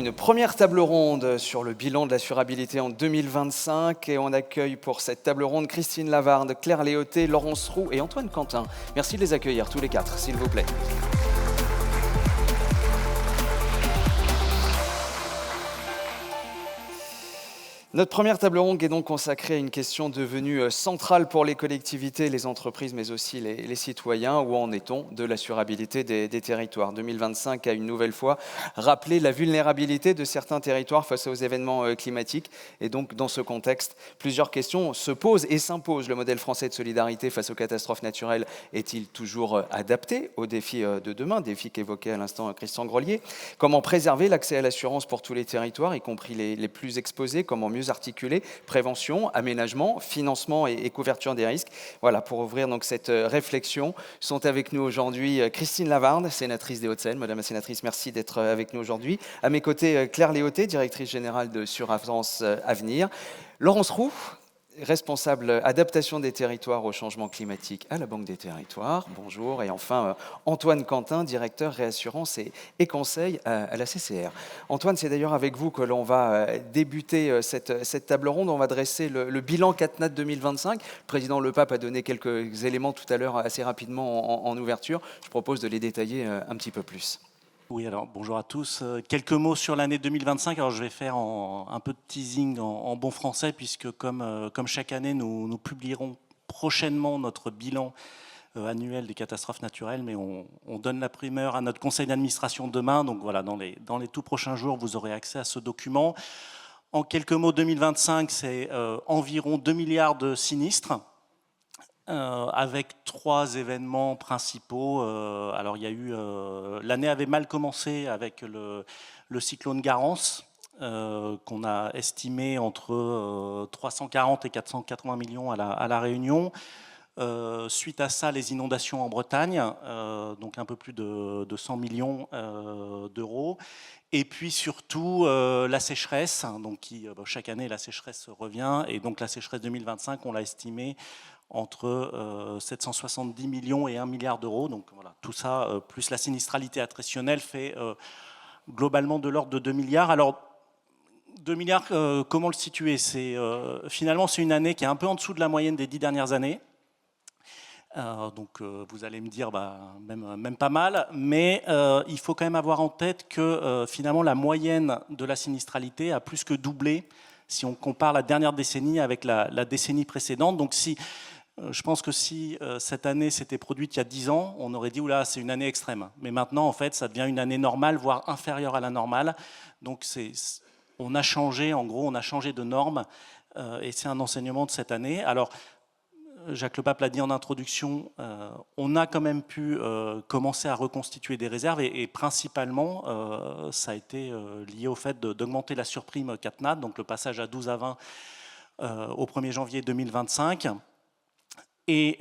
une première table ronde sur le bilan de l'assurabilité en 2025 et on accueille pour cette table ronde Christine Lavarde, Claire Léoté, Laurence Roux et Antoine Quentin. Merci de les accueillir tous les quatre, s'il vous plaît. Notre première table ronde est donc consacrée à une question devenue centrale pour les collectivités, les entreprises, mais aussi les citoyens. Où en est-on de l'assurabilité des territoires ? 2025 a une nouvelle fois rappelé la vulnérabilité de certains territoires face aux événements climatiques. Et donc, dans ce contexte, plusieurs questions se posent et s'imposent. Le modèle français de solidarité face aux catastrophes naturelles est-il toujours adapté aux défis de demain, défis qu'évoquait à l'instant Christian Grolier ? Comment préserver l'accès à l'assurance pour tous les territoires, y compris les plus exposés ? Comment mieux articuler prévention, aménagement, financement et couverture des risques. Voilà, pour ouvrir donc cette réflexion, sont avec nous aujourd'hui Christine Lavarde, sénatrice des Hauts-de-Seine. Madame la sénatrice, merci d'être avec nous aujourd'hui. À mes côtés, Claire Léoté, directrice générale de Suravance Avenir. Laurence Roux, responsable adaptation des territoires au changement climatique à la Banque des Territoires. Bonjour. Et enfin, Antoine Quentin, directeur réassurance et conseil à la CCR. Antoine, c'est d'ailleurs avec vous que l'on va débuter cette table ronde. On va dresser le bilan CatNat 2025. Le président Lepape a donné quelques éléments tout à l'heure assez rapidement en ouverture. Je propose de les détailler un petit peu plus. Oui, alors bonjour à tous. Quelques mots sur l'année 2025. Alors je vais faire un peu de teasing en bon français, puisque comme chaque année, nous publierons prochainement notre bilan annuel des catastrophes naturelles, mais on donne la primeur à notre conseil d'administration demain. Donc voilà, dans les tout prochains jours, vous aurez accès à ce document. En quelques mots, 2025, c'est environ 2 milliards de sinistres. Avec 3 événements principaux. Alors il y a eu, l'année avait mal commencé avec le cyclone Garance, qu'on a estimé entre 340 et 480 millions à la Réunion. Suite à ça, les inondations en Bretagne, donc un peu plus de 100 millions d'euros. Et puis surtout la sécheresse, donc chaque année la sécheresse revient, et donc la sécheresse 2025, on l'a estimée entre 770 millions et 1 milliard d'euros. Donc voilà, tout ça, plus la sinistralité attritionnelle, fait globalement de l'ordre de 2 milliards. Alors, 2 milliards, comment le situer ? Finalement, c'est une année qui est un peu en dessous de la moyenne des 10 dernières années. Donc vous allez me dire, même pas mal, mais il faut quand même avoir en tête que finalement la moyenne de la sinistralité a plus que doublé si on compare la dernière décennie avec la décennie précédente. Donc je pense que si cette année s'était produite il y a 10 ans, on aurait dit oula, c'est une année extrême. Mais maintenant, en fait, ça devient une année normale, voire inférieure à la normale. Donc on a changé, en gros, on a changé de norme, et c'est un enseignement de cette année. Alors, Jacques Lepape l'a dit en introduction, on a quand même pu commencer à reconstituer des réserves, et principalement, ça a été lié au fait d'augmenter la surprime CatNat, donc le passage à 12 à 20 au 1er janvier 2025. Et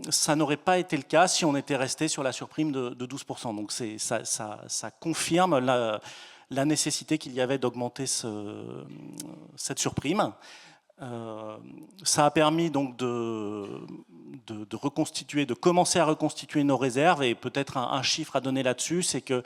ça n'aurait pas été le cas si on était resté sur la surprime de 12%. Donc ça confirme la nécessité qu'il y avait d'augmenter cette surprime. Ça a permis donc de reconstituer, de commencer à reconstituer nos réserves. Et peut-être un chiffre à donner là-dessus, c'est que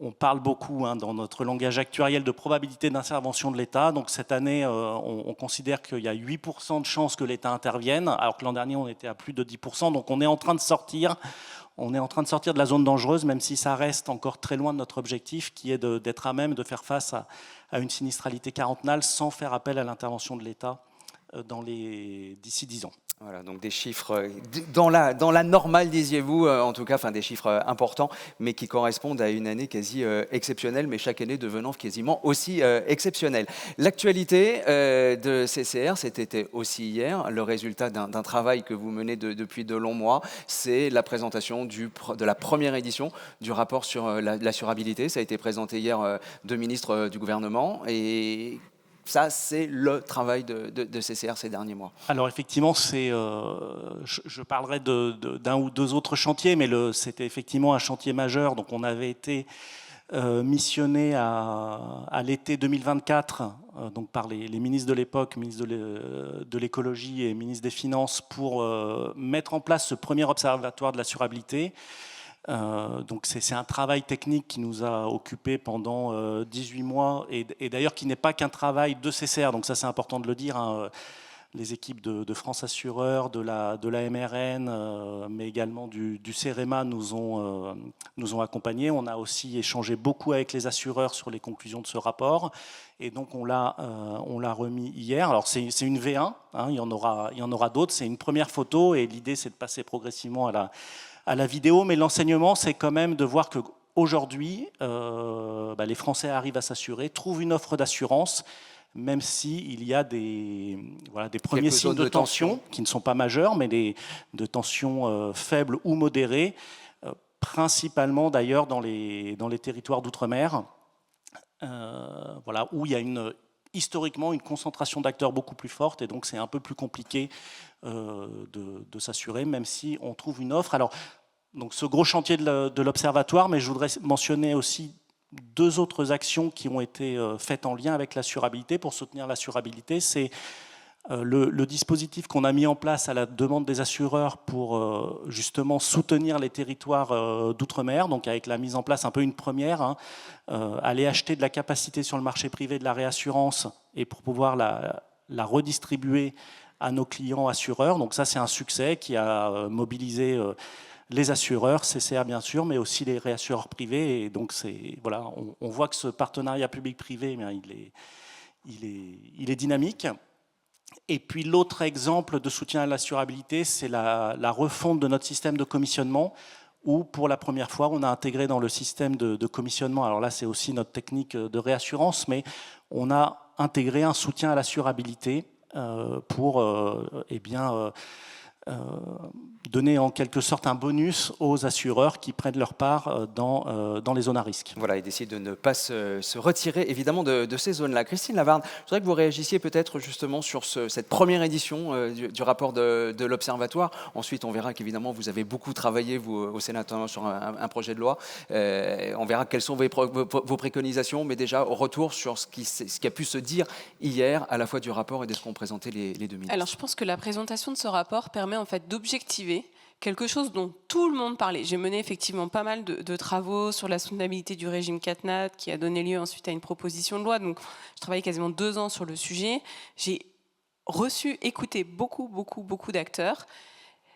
on parle beaucoup dans notre langage actuariel de probabilité d'intervention de l'État. Donc cette année, on considère qu'il y a 8% de chances que l'État intervienne, alors que l'an dernier, on était à plus de 10%. Donc on est en train de sortir de la zone dangereuse, même si ça reste encore très loin de notre objectif, qui est d'être à même de faire face à une sinistralité quarantenale sans faire appel à l'intervention de l'État d'ici 10 ans. Voilà, donc des chiffres dans la normale, disiez-vous, en tout cas, des chiffres importants, mais qui correspondent à une année quasi exceptionnelle, mais chaque année devenant quasiment aussi exceptionnelle. L'actualité de CCR, c'était aussi hier, le résultat d'un travail que vous menez depuis de longs mois, c'est la présentation de la première édition du rapport sur l'assurabilité. Ça a été présenté hier de ministres du gouvernement, et ça, c'est le travail de CCR ces derniers mois. Alors effectivement, je parlerai d'un ou deux autres chantiers, mais c'était effectivement un chantier majeur. Donc on avait été missionné à l'été 2024 donc par les ministres de l'époque, ministre de l'écologie et ministre des Finances, pour mettre en place ce premier observatoire de l'assurabilité. Donc c'est un travail technique qui nous a occupé pendant 18 mois et d'ailleurs qui n'est pas qu'un travail de CCR, donc ça c'est important de le dire, hein. Les équipes de France Assureur, de la MRN, mais également du CEREMA nous ont accompagnés. On a aussi échangé beaucoup avec les assureurs sur les conclusions de ce rapport. Et donc on l'a remis hier. Alors c'est une V1, hein, il y en aura d'autres. C'est une première photo et l'idée c'est de passer progressivement à la vidéo. Mais l'enseignement c'est quand même de voir qu'aujourd'hui, les Français arrivent à s'assurer, trouvent une offre d'assurance, même s'il y a des premiers signes de tension qui ne sont pas majeurs, mais de tensions faibles ou modérées, principalement d'ailleurs dans les territoires d'outre-mer, où il y a historiquement une concentration d'acteurs beaucoup plus forte, et donc c'est un peu plus compliqué de s'assurer, même si on trouve une offre. Alors, donc ce gros chantier de l'Observatoire, mais je voudrais mentionner aussi 2 autres actions qui ont été faites en lien avec l'assurabilité pour soutenir l'assurabilité. C'est le dispositif qu'on a mis en place à la demande des assureurs pour justement soutenir les territoires d'outre-mer, donc avec la mise en place un peu une première, hein, aller acheter de la capacité sur le marché privé de la réassurance et pour pouvoir la redistribuer à nos clients assureurs. Donc ça c'est un succès qui a mobilisé les assureurs, CCR bien sûr, mais aussi les réassureurs privés. Et donc on voit que ce partenariat public-privé, il est dynamique. Et puis l'autre exemple de soutien à l'assurabilité, c'est la refonte de notre système de commissionnement, où pour la première fois, on a intégré dans le système de commissionnement, alors là c'est aussi notre technique de réassurance, mais on a intégré un soutien à l'assurabilité pour donner en quelque sorte un bonus aux assureurs qui prennent leur part dans les zones à risque. Voilà, et d'essayer de ne pas se retirer évidemment de ces zones-là. Christine Lavarde, je voudrais que vous réagissiez peut-être justement sur cette première édition du rapport de l'Observatoire. Ensuite, on verra qu'évidemment vous avez beaucoup travaillé, vous, au Sénat, sur un projet de loi. On verra quelles sont vos préconisations, mais déjà au retour sur ce qui a pu se dire hier, à la fois du rapport et de ce qu'ont présenté les 2 ministres. Alors je pense que la présentation de ce rapport permet en fait d'objectiver quelque chose dont tout le monde parlait. J'ai mené effectivement pas mal de travaux sur la soutenabilité du régime CatNat qui a donné lieu ensuite à une proposition de loi. Donc, je travaillais quasiment 2 ans sur le sujet. J'ai écouté beaucoup d'acteurs.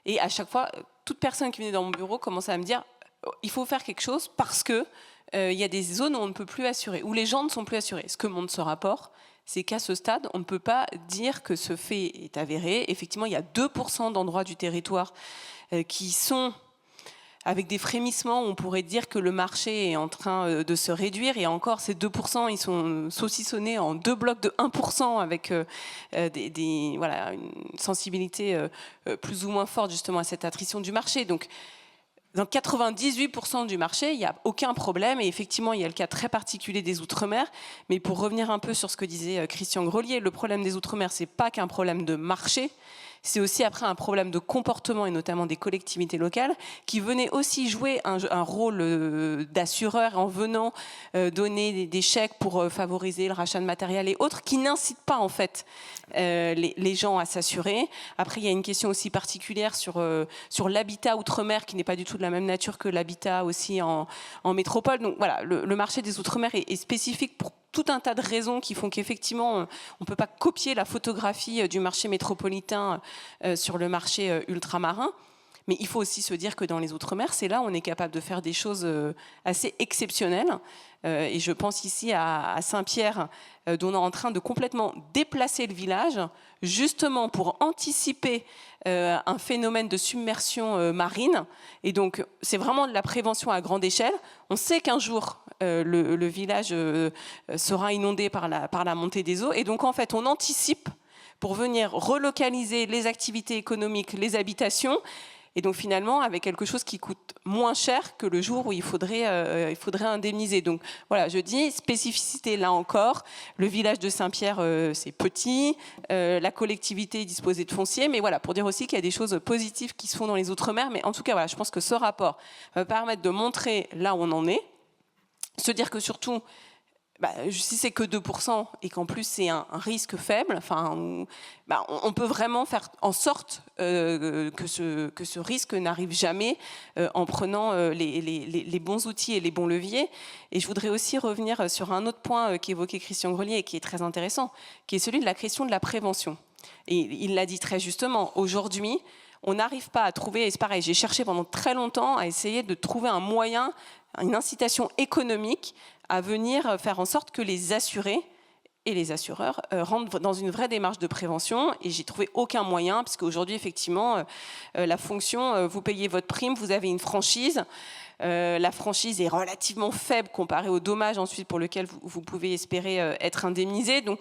Et à chaque fois, toute personne qui venait dans mon bureau commençait à me dire « il faut faire quelque chose parce que il y a des zones où on ne peut plus assurer, où les gens ne sont plus assurés ». Ce que montre ce rapport, c'est qu'à ce stade, on ne peut pas dire que ce fait est avéré. Effectivement, il y a 2% d'endroits du territoire qui sont avec des frémissements. On pourrait dire que le marché est en train de se réduire. Et encore, ces 2%, ils sont saucissonnés en 2 blocs de 1% avec une sensibilité plus ou moins forte justement à cette attrition du marché. Donc, dans 98% du marché, il n'y a aucun problème. Et effectivement, il y a le cas très particulier des Outre-mer. Mais pour revenir un peu sur ce que disait Christian Grelier, le problème des Outre-mer, ce n'est pas qu'un problème de marché. C'est aussi après un problème de comportement, et notamment des collectivités locales, qui venaient aussi jouer un rôle d'assureur en venant donner des chèques pour favoriser le rachat de matériel et autres, qui n'incitent pas en fait les gens à s'assurer. Après, il y a une question aussi particulière sur l'habitat outre-mer, qui n'est pas du tout de la même nature que l'habitat aussi en métropole. Donc voilà, le marché des outre-mer est spécifique pour tout un tas de raisons qui font qu'effectivement, on ne peut pas copier la photographie du marché métropolitain sur le marché ultramarin. Mais il faut aussi se dire que dans les Outre-mer, c'est là où on est capable de faire des choses assez exceptionnelles. Et je pense ici à Saint-Pierre, dont on est en train de complètement déplacer le village, justement pour anticiper un phénomène de submersion marine. Et donc, c'est vraiment de la prévention à grande échelle. On sait qu'un jour, le village sera inondé par la montée des eaux. Et donc, en fait, on anticipe pour venir relocaliser les activités économiques, les habitations, et donc finalement avec quelque chose qui coûte moins cher que le jour où il faudrait indemniser. Donc voilà, je dis spécificité là encore, le village de Saint-Pierre c'est petit, la collectivité est disposée de foncier, mais voilà, pour dire aussi qu'il y a des choses positives qui se font dans les Outre-mer, mais en tout cas voilà, je pense que ce rapport va permettre de montrer là où on en est, se dire que surtout si c'est que 2% et qu'en plus c'est un risque faible, on peut vraiment faire en sorte que ce risque n'arrive jamais en prenant les bons outils et les bons leviers. Et je voudrais aussi revenir sur un autre point qu'évoquait Christian Grelier et qui est très intéressant, qui est celui de la question de la prévention. Et il l'a dit très justement, aujourd'hui, on n'arrive pas à trouver, et c'est pareil, j'ai cherché pendant très longtemps à essayer de trouver un moyen, une incitation économique à venir faire en sorte que les assurés et les assureurs rentrent dans une vraie démarche de prévention. Et j'ai trouvé aucun moyen, parce qu'aujourd'hui, effectivement, la fonction, vous payez votre prime, vous avez une franchise. La franchise est relativement faible comparée au dommage ensuite pour lequel vous pouvez espérer être indemnisé. Donc,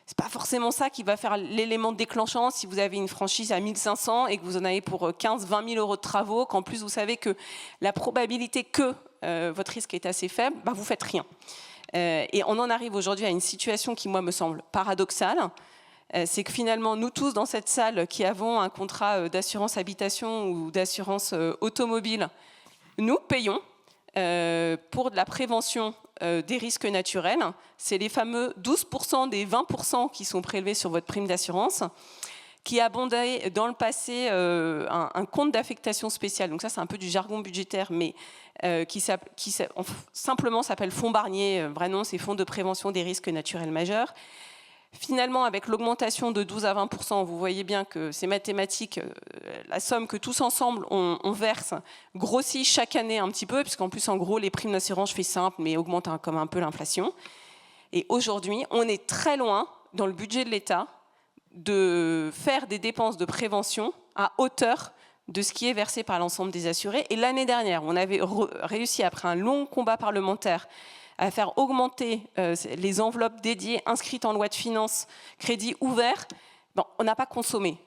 c'est pas forcément ça qui va faire l'élément déclenchant si vous avez une franchise à 1500 et que vous en avez pour 15-20 000 euros de travaux, qu'en plus vous savez que la probabilité que votre risque est assez faible, vous faites rien. Et on en arrive aujourd'hui à une situation qui, moi, me semble paradoxale. C'est que finalement, nous tous dans cette salle qui avons un contrat d'assurance habitation ou d'assurance automobile, nous payons pour de la prévention des risques naturels. C'est les fameux 12% des 20% qui sont prélevés sur votre prime d'assurance, qui abondait dans le passé un compte d'affectation spéciale. Donc ça, c'est un peu du jargon budgétaire, mais qui simplement s'appelle fonds Barnier. Vrai nom, c'est Fonds de prévention des risques naturels majeurs. Finalement, avec l'augmentation de 12 à 20%, vous voyez bien que c'est mathématique, la somme que tous ensemble on verse grossit chaque année un petit peu, puisqu'en plus, en gros, les primes d'assurance, je fais simple, mais augmentent comme un peu l'inflation. Et aujourd'hui, on est très loin, dans le budget de l'État, de faire des dépenses de prévention à hauteur de ce qui est versé par l'ensemble des assurés. Et l'année dernière, on avait réussi, après un long combat parlementaire, à faire augmenter les enveloppes dédiées, inscrites en loi de finances, crédits ouverts. On n'a pas consommé.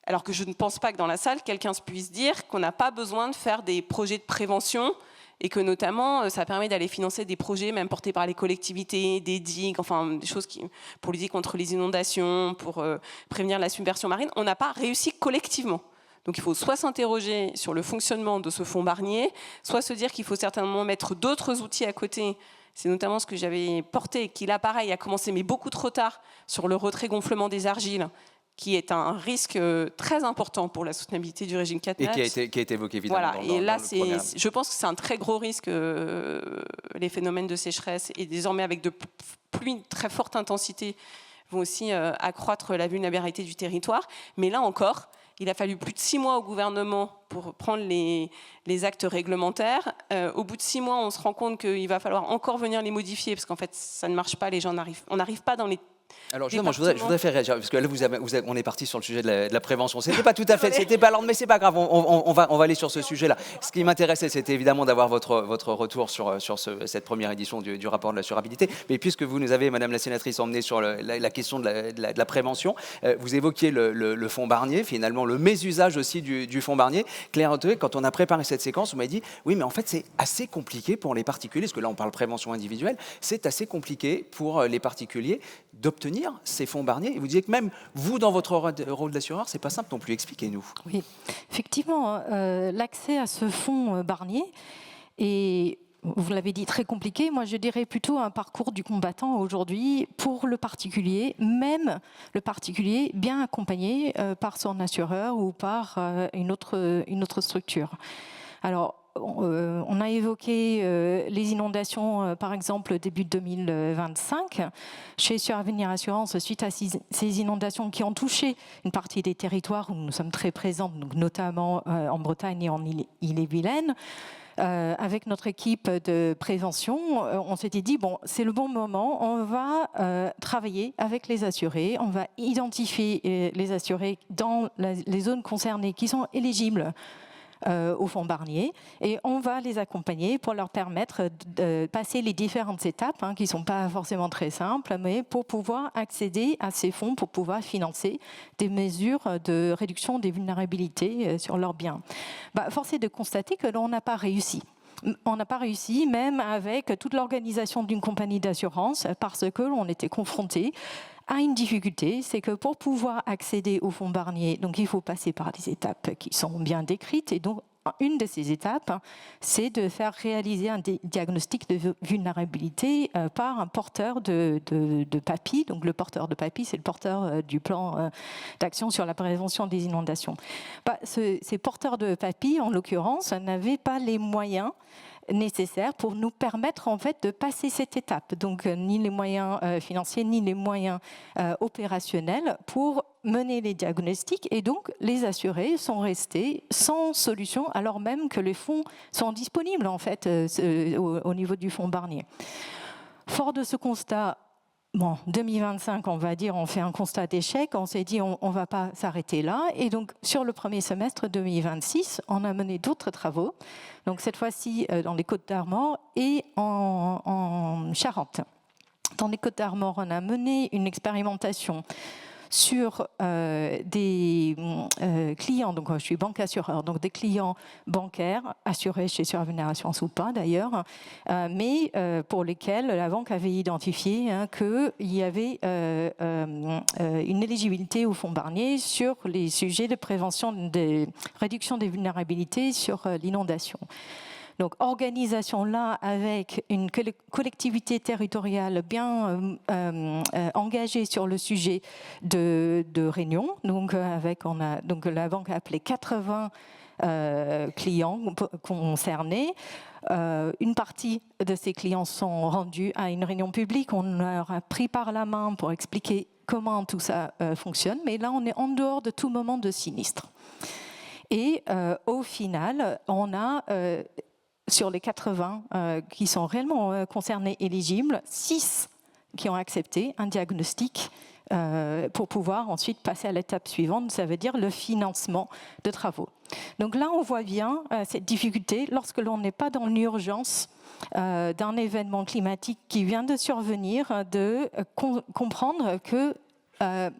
Alors que je ne pense pas que dans la salle, quelqu'un puisse dire qu'on n'a pas besoin de faire des projets de prévention et que notamment, ça permet d'aller financer des projets même portés par les collectivités, des digues, des choses pour lutter contre les inondations, pour prévenir la submersion marine. On n'a pas réussi collectivement. Donc il faut soit s'interroger sur le fonctionnement de ce fonds Barnier, soit se dire qu'il faut certainement mettre d'autres outils à côté. C'est notamment ce que j'avais porté, qui là, pareil, a commencé, mais beaucoup trop tard, sur le retrait-gonflement des argiles, qui est un risque très important pour la soutenabilité du régime CatNat. Et qui a été évoqué, évidemment. Voilà, et là, je pense que c'est un très gros risque, les phénomènes de sécheresse, et désormais avec de pluies de très forte intensité, vont aussi accroître la vulnérabilité du territoire. Mais là encore, il a fallu plus de 6 mois au gouvernement pour prendre les actes réglementaires. Au bout de 6 mois, on se rend compte qu'il va falloir encore venir les modifier, parce qu'en fait, ça ne marche pas, on n'arrive pas dans les... Alors justement, je voudrais faire réagir, parce que là, on est parti sur le sujet de la prévention. C'était pas tout à fait, c'était pas l'ordre, mais c'est pas grave, on va aller sur ce sujet-là. Ce qui m'intéressait, c'était évidemment d'avoir votre retour sur cette première édition du rapport de l'assurabilité. Mais puisque vous nous avez, Madame la Sénatrice, emmené sur la question de la prévention, vous évoquiez le fonds Barnier, finalement le mésusage aussi du fonds Barnier. Claire Hautelet, quand on a préparé cette séquence, vous m'avez dit, oui, mais en fait, c'est assez compliqué pour les particuliers, parce que là, on parle prévention individuelle, c'est assez compliqué pour les particuliers d'obtenir ces fonds Barnier. Et vous disiez que même vous, dans votre rôle d'assureur, c'est pas simple non plus. Expliquez-nous. Oui, effectivement, l'accès à ce fonds Barnier est, vous l'avez dit, très compliqué. Moi, je dirais plutôt un parcours du combattant aujourd'hui pour le particulier, même le particulier bien accompagné par son assureur ou par une autre structure. Alors, on a évoqué les inondations, par exemple, début 2025, chez Suravenir Assurance, suite à ces inondations qui ont touché une partie des territoires où nous sommes très présents, donc notamment en Bretagne et en Ille-et-Vilaine. Avec notre équipe de prévention, on s'était dit, bon, c'est le bon moment, on va travailler avec les assurés, on va identifier les assurés dans les zones concernées qui sont éligibles au fonds Barnier, et on va les accompagner pour leur permettre de passer les différentes étapes qui ne sont pas forcément très simples, mais pour pouvoir accéder à ces fonds, pour pouvoir financer des mesures de réduction des vulnérabilités sur leurs biens. Force est de constater que l'on n'a pas réussi. On n'a pas réussi, même avec toute l'organisation d'une compagnie d'assurance, parce que l'on était confronté à une difficulté, c'est que pour pouvoir accéder au fonds Barnier, donc il faut passer par des étapes qui sont bien décrites, et donc une de ces étapes, c'est de faire réaliser un diagnostic de vulnérabilité par un porteur de PAPI. Donc le porteur de PAPI, c'est le porteur du plan d'action sur la prévention des inondations. Ces porteurs de PAPI, en l'occurrence, n'avaient pas les moyens nécessaires pour nous permettre en fait de passer cette étape. Donc ni les moyens financiers ni les moyens opérationnels pour mener les diagnostics, et donc les assurés sont restés sans solution alors même que les fonds sont disponibles en fait au niveau du fonds Barnier. Fort de ce constat, 2025, on va dire, on fait un constat d'échec. On s'est dit, on ne va pas s'arrêter là. Et donc, sur le premier semestre 2026, on a mené d'autres travaux. Donc, cette fois-ci, dans les Côtes-d'Armor et en Charente. Dans les Côtes-d'Armor, on a mené une expérimentation sur des clients, donc je suis banque assureur, donc des clients bancaires assurés chez Survenir Assurance ou pas d'ailleurs, mais pour lesquels la banque avait identifié qu'il y avait une éligibilité au fonds Barnier sur les sujets de prévention, de réduction des vulnérabilités sur l'inondation. Donc, organisation là avec une collectivité territoriale bien engagée sur le sujet de Réunion. Donc, donc la banque a appelé 80 clients concernés. Une partie de ces clients sont rendus à une réunion publique. On leur a pris par la main pour expliquer comment tout ça fonctionne. Mais là, on est en dehors de tout moment de sinistre. Et au final, on a... sur les 80 qui sont réellement concernés, éligibles, 6 qui ont accepté un diagnostic pour pouvoir ensuite passer à l'étape suivante, ça veut dire le financement de travaux. Donc là, on voit bien cette difficulté lorsque l'on n'est pas dans l'urgence d'un événement climatique qui vient de survenir, de comprendre que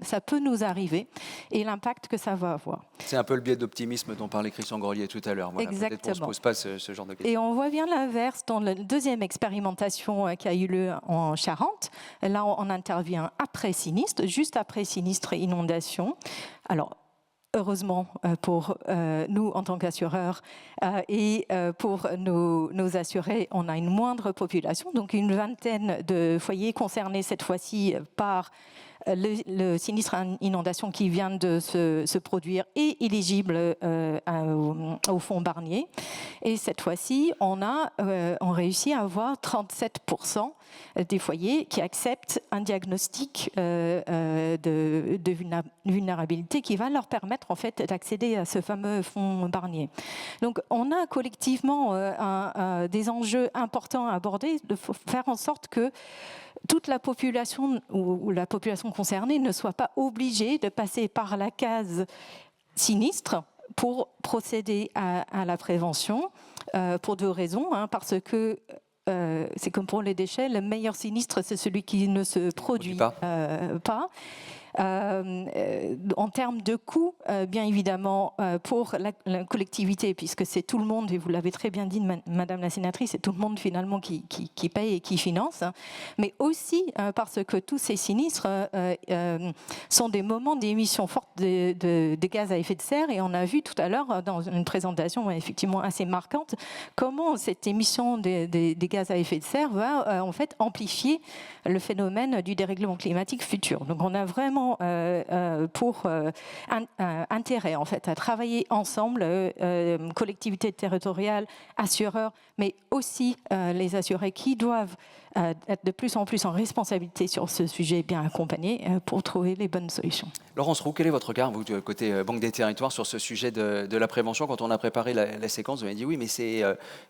ça peut nous arriver et l'impact que ça va avoir. C'est un peu le biais d'optimisme dont parlait Christian Grelier tout à l'heure. Voilà, exactement. Peut-être qu'on ne se pose pas ce genre de questions. Et on voit bien l'inverse dans la deuxième expérimentation qui a eu lieu en Charente. Là, on intervient après sinistre, juste après sinistre et inondation. Alors, heureusement pour nous en tant qu'assureurs et pour nos assurés, on a une moindre population, donc une vingtaine de foyers concernés cette fois-ci par le sinistre inondation qui vient de se produire est éligible au fonds Barnier. Et cette fois-ci, on réussit à avoir 37% des foyers qui acceptent un diagnostic de vulnérabilité qui va leur permettre en fait d'accéder à ce fameux fonds Barnier. Donc on a collectivement des enjeux importants à aborder, de faire en sorte que toute la population ou la population concernée ne soit pas obligée de passer par la case sinistre pour procéder à la prévention, pour deux raisons. Parce que c'est comme pour les déchets, le meilleur sinistre, c'est celui qui ne se produit pas. En termes de coûts, bien évidemment, pour la collectivité, puisque c'est tout le monde, et vous l'avez très bien dit, Madame la sénatrice, c'est tout le monde finalement qui paye et qui finance, mais aussi parce que tous ces sinistres sont des moments d'émissions fortes de gaz à effet de serre, et on a vu tout à l'heure dans une présentation effectivement assez marquante comment cette émission des gaz à effet de serre va en fait amplifier le phénomène du dérèglement climatique futur. Donc on a vraiment pour intérêt en fait à travailler ensemble, collectivités territoriales, assureurs, mais aussi les assurés qui doivent être de plus en plus en responsabilité sur ce sujet, bien accompagnés pour trouver les bonnes solutions. Laurence Roux, quel est votre regard, vous, du côté Banque des Territoires, sur ce sujet de la prévention? Quand on a préparé la séquence, vous m'avez dit oui, mais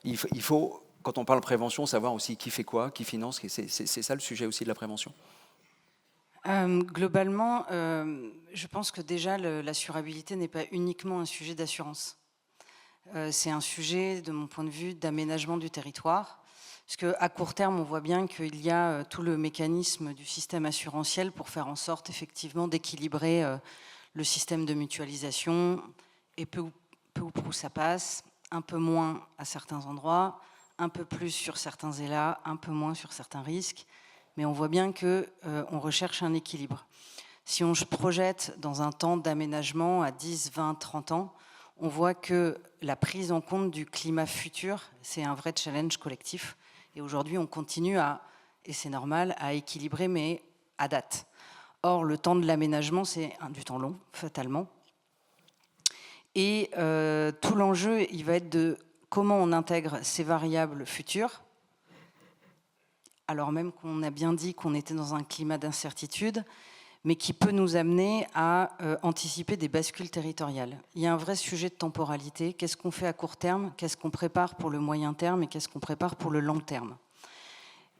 il faut, quand on parle prévention, savoir aussi qui fait quoi, qui finance. C'est ça le sujet aussi de la prévention? Globalement, je pense que déjà l'assurabilité n'est pas uniquement un sujet d'assurance. C'est un sujet, de mon point de vue, d'aménagement du territoire. Parce qu'à court terme, on voit bien qu'il y a tout le mécanisme du système assurantiel pour faire en sorte effectivement d'équilibrer le système de mutualisation. Et peu ou prou ça passe, un peu moins à certains endroits, un peu plus sur certains élats, un peu moins sur certains risques. Mais on voit bien qu'on recherche un équilibre. Si on se projette dans un temps d'aménagement à 10, 20, 30 ans, on voit que la prise en compte du climat futur, c'est un vrai challenge collectif. Et aujourd'hui, on continue et c'est normal, à équilibrer, mais à date. Or, le temps de l'aménagement, c'est du temps long, fatalement. Et tout l'enjeu, il va être de comment on intègre ces variables futures, alors même qu'on a bien dit qu'on était dans un climat d'incertitude, mais qui peut nous amener à anticiper des bascules territoriales. Il y a un vrai sujet de temporalité. Qu'est-ce qu'on fait à court terme? Qu'est-ce qu'on prépare pour le moyen terme? Et qu'est-ce qu'on prépare pour le long terme?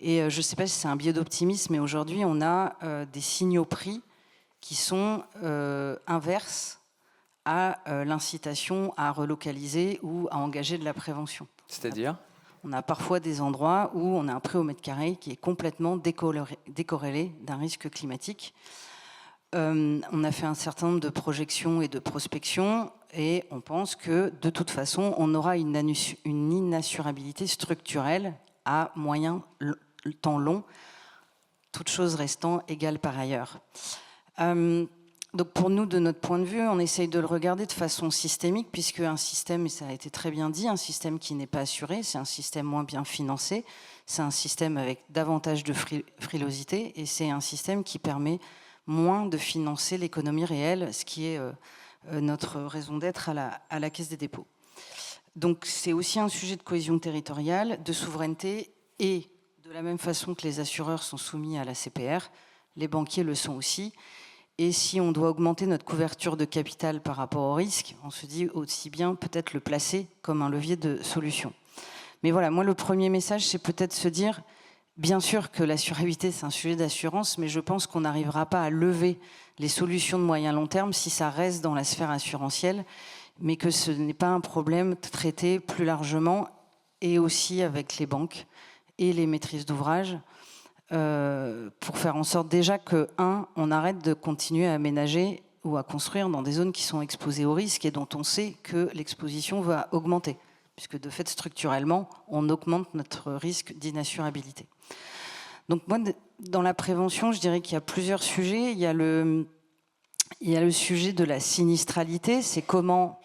Et je ne sais pas si c'est un biais d'optimisme, mais aujourd'hui, on a des signaux prix qui sont inverses à l'incitation à relocaliser ou à engager de la prévention. C'est-à-dire ? On a parfois des endroits où on a un prix au mètre carré qui est complètement décorrélé d'un risque climatique. On a fait un certain nombre de projections et de prospections et on pense que de toute façon, on aura une inassurabilité structurelle à moyen temps long, toutes choses restant égales par ailleurs. Donc pour nous, de notre point de vue, on essaye de le regarder de façon systémique, puisque un système, et ça a été très bien dit, un système qui n'est pas assuré, c'est un système moins bien financé, c'est un système avec davantage de frilosité, et c'est un système qui permet moins de financer l'économie réelle, ce qui est notre raison d'être à la Caisse des dépôts. Donc c'est aussi un sujet de cohésion territoriale, de souveraineté, et de la même façon que les assureurs sont soumis à la CPR, les banquiers le sont aussi. Et si on doit augmenter notre couverture de capital par rapport au risque, on se dit aussi bien peut-être le placer comme un levier de solution. Mais voilà, moi le premier message, c'est peut-être se dire, bien sûr que l'assurabilité c'est un sujet d'assurance, mais je pense qu'on n'arrivera pas à lever les solutions de moyen long terme si ça reste dans la sphère assurantielle, mais que ce n'est pas un problème traité plus largement et aussi avec les banques et les maîtrises d'ouvrage. Pour faire en sorte déjà que, on arrête de continuer à aménager ou à construire dans des zones qui sont exposées au risque et dont on sait que l'exposition va augmenter, puisque de fait, structurellement, on augmente notre risque d'inassurabilité. Donc moi, dans la prévention, je dirais qu'il y a plusieurs sujets. Il y a le sujet de la sinistralité, c'est comment,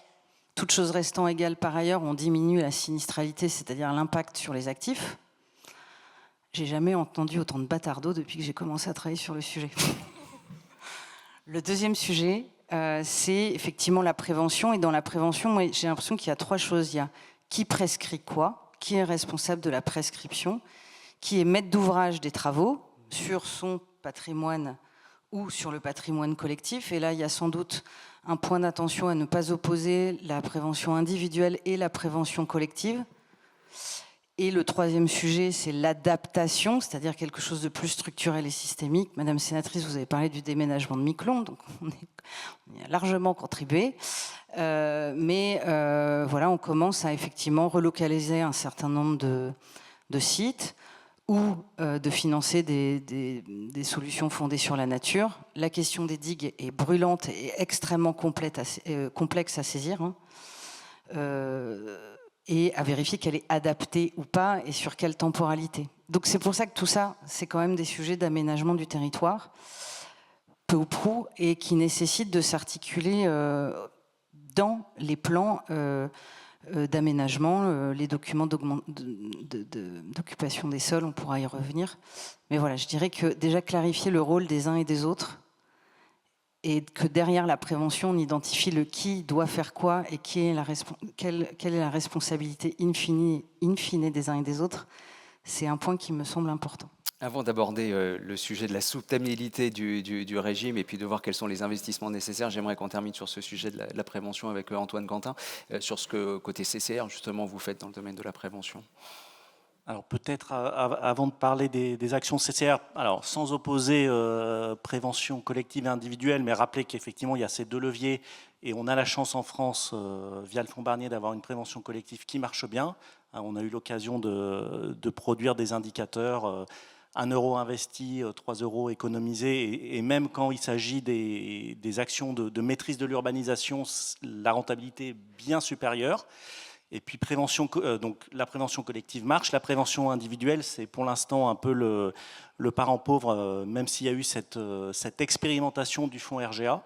toutes choses restant égales par ailleurs, on diminue la sinistralité, c'est-à-dire l'impact sur les actifs. J'ai jamais entendu autant de bâtardeaux depuis que j'ai commencé à travailler sur le sujet. Le deuxième sujet, c'est effectivement la prévention. Et dans la prévention, moi, j'ai l'impression qu'il y a trois choses. Il y a qui prescrit quoi, qui est responsable de la prescription, qui est maître d'ouvrage des travaux sur son patrimoine ou sur le patrimoine collectif. Et là, il y a sans doute un point d'attention à ne pas opposer la prévention individuelle et la prévention collective. Et le troisième sujet, c'est l'adaptation, c'est-à-dire quelque chose de plus structurel et systémique. Madame sénatrice, vous avez parlé du déménagement de Miquelon, donc on y a largement contribué. Mais voilà, on commence à effectivement relocaliser un certain nombre de sites ou de financer des solutions fondées sur la nature. La question des digues est brûlante et extrêmement complexe à saisir. Et à vérifier qu'elle est adaptée ou pas et sur quelle temporalité. Donc c'est pour ça que tout ça, c'est quand même des sujets d'aménagement du territoire, peu ou prou, et qui nécessitent de s'articuler dans les plans d'aménagement, les documents d'occupation des sols, on pourra y revenir. Mais voilà, je dirais que déjà clarifier le rôle des uns et des autres, et que derrière la prévention, on identifie le qui doit faire quoi et quelle est la responsabilité in fine des uns et des autres, c'est un point qui me semble important. Avant d'aborder le sujet de la soutenabilité du régime et puis de voir quels sont les investissements nécessaires, j'aimerais qu'on termine sur ce sujet de la prévention avec Antoine Quentin, sur ce que côté CCR, justement, vous faites dans le domaine de la prévention. Alors peut-être avant de parler des actions CCR, alors sans opposer prévention collective et individuelle, mais rappeler qu'effectivement il y a ces deux leviers et on a la chance en France, via le Fonds Barnier, d'avoir une prévention collective qui marche bien. On a eu l'occasion de produire des indicateurs, 1 euro investi, 3 euros économisés, et même quand il s'agit des actions de maîtrise de l'urbanisation, la rentabilité est bien supérieure. Et puis donc la prévention collective marche. La prévention individuelle, c'est pour l'instant un peu le parent pauvre, même s'il y a eu cette expérimentation du fonds RGA.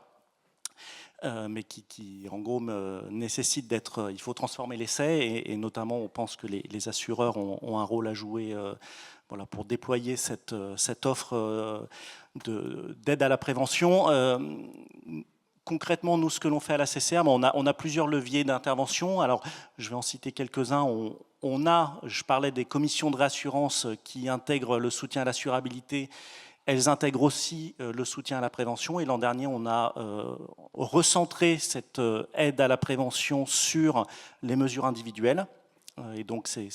mais qui en gros nécessite d'être... il faut transformer l'essai et notamment on pense que les assureurs ont un rôle à jouer voilà, pour déployer cette offre d'aide à la prévention. Concrètement, nous, ce que l'on fait à la CCR, on a plusieurs leviers d'intervention. Alors, je vais en citer quelques-uns. Je parlais des commissions de réassurance qui intègrent le soutien à l'assurabilité. Elles intègrent aussi le soutien à la prévention. Et l'an dernier, on a recentré cette aide à la prévention sur les mesures individuelles. Et donc, c'est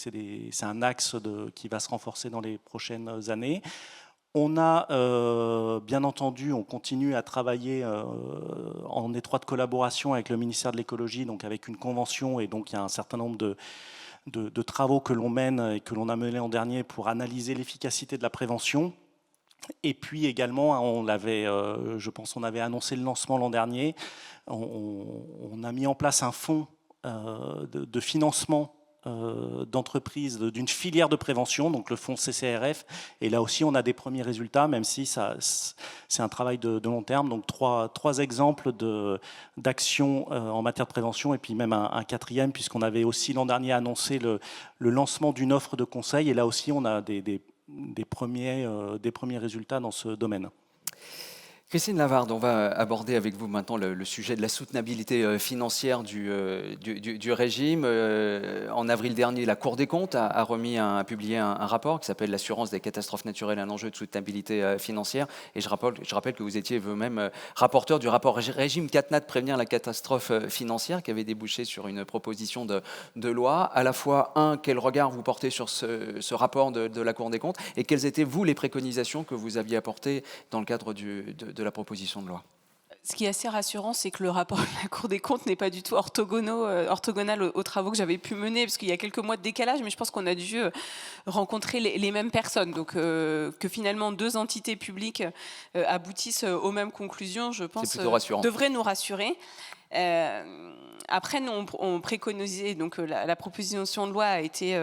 un axe qui va se renforcer dans les prochaines années. On a, bien entendu, on continue à travailler en étroite collaboration avec le ministère de l'écologie, donc avec une convention, et donc il y a un certain nombre de travaux que l'on mène et que l'on a menés l'an dernier pour analyser l'efficacité de la prévention. Et puis également, je pense qu'on avait annoncé le lancement l'an dernier, on a mis en place un fonds de financement d'entreprises, d'une filière de prévention, donc le fonds CCRF. Et là aussi, on a des premiers résultats, même si c'est un travail de long terme. Donc trois exemples d'actions en matière de prévention, et puis même un quatrième, puisqu'on avait aussi l'an dernier annoncé le lancement d'une offre de conseil. Et là aussi, on a des premiers résultats dans ce domaine. Christine Lavarde, on va aborder avec vous maintenant le sujet de la soutenabilité financière du régime. En avril dernier, la Cour des comptes a publié un rapport qui s'appelle « L'assurance des catastrophes naturelles, un enjeu de soutenabilité financière ». Et je rappelle que vous étiez vous-même rapporteur du rapport Régime CatNat prévenir la catastrophe financière, qui avait débouché sur une proposition de loi. À la fois, quel regard vous portez sur ce rapport de la Cour des comptes, et quelles étaient, vous, les préconisations que vous aviez apportées dans le cadre de la proposition de loi? Ce qui est assez rassurant, c'est que le rapport de la Cour des comptes n'est pas du tout orthogonal aux travaux que j'avais pu mener, parce qu'il y a quelques mois de décalage, mais je pense qu'on a dû rencontrer les mêmes personnes. Donc que finalement deux entités publiques aboutissent aux mêmes conclusions, je pense, devrait nous rassurer. Après, nous, on préconisait, donc la proposition de loi a été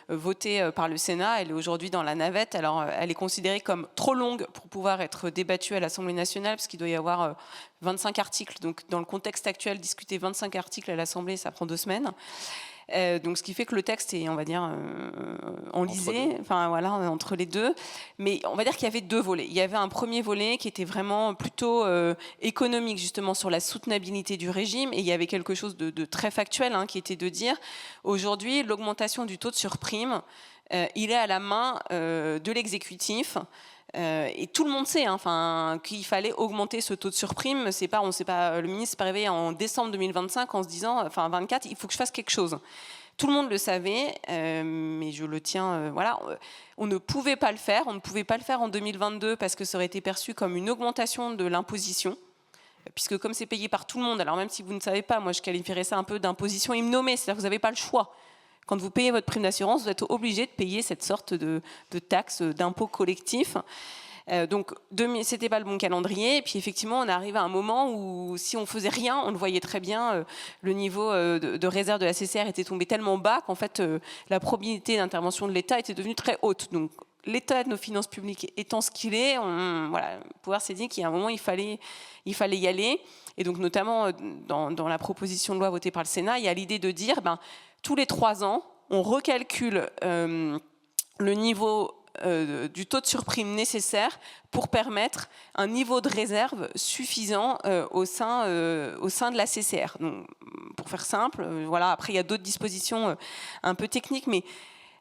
votée par le Sénat, elle est aujourd'hui dans la navette. Alors, elle est considérée comme trop longue pour pouvoir être débattue à l'Assemblée nationale, parce qu'il doit y avoir 25 articles. Donc, dans le contexte actuel, discuter 25 articles à l'Assemblée, ça prend 2 semaines. Donc, ce qui fait que le texte est, on va dire, enlisé, enfin voilà, entre les deux. Mais on va dire qu'il y avait 2 volets. Il y avait un premier volet qui était vraiment plutôt économique, justement, sur la soutenabilité du régime. Et il y avait quelque chose de très factuel, qui était de dire, aujourd'hui, l'augmentation du taux de surprime, il est à la main de l'exécutif. Et tout le monde sait qu'il fallait augmenter ce taux de surprime. Le ministre s'est pas réveillé en décembre 2025 en se disant, 24, il faut que je fasse quelque chose. Tout le monde le savait, mais je le tiens, voilà. On ne pouvait pas le faire. On ne pouvait pas le faire en 2022 parce que ça aurait été perçu comme une augmentation de l'imposition. Puisque comme c'est payé par tout le monde, alors même si vous ne savez pas, moi je qualifierais ça un peu d'imposition imnomée, c'est-à-dire que vous n'avez pas le choix. Quand vous payez votre prime d'assurance, vous êtes obligé de payer cette sorte de taxe, d'impôt collectif. Donc, c'était pas le bon calendrier. Et puis, effectivement, on est arrivé à un moment où, si on faisait rien, on le voyait très bien, le niveau de réserve de la CCR était tombé tellement bas qu'en fait, la probabilité d'intervention de l'État était devenue très haute. Donc, l'état de nos finances publiques étant ce qu'il est, le pouvoir s'est dit qu'il y a un moment, il fallait y aller. Et donc, notamment, dans la proposition de loi votée par le Sénat, il y a l'idée de dire, tous les 3 ans, on recalcule le niveau du taux de surprime nécessaire pour permettre un niveau de réserve suffisant au sein de la CCR. Donc, pour faire simple, voilà. Après, il y a d'autres dispositions un peu techniques, mais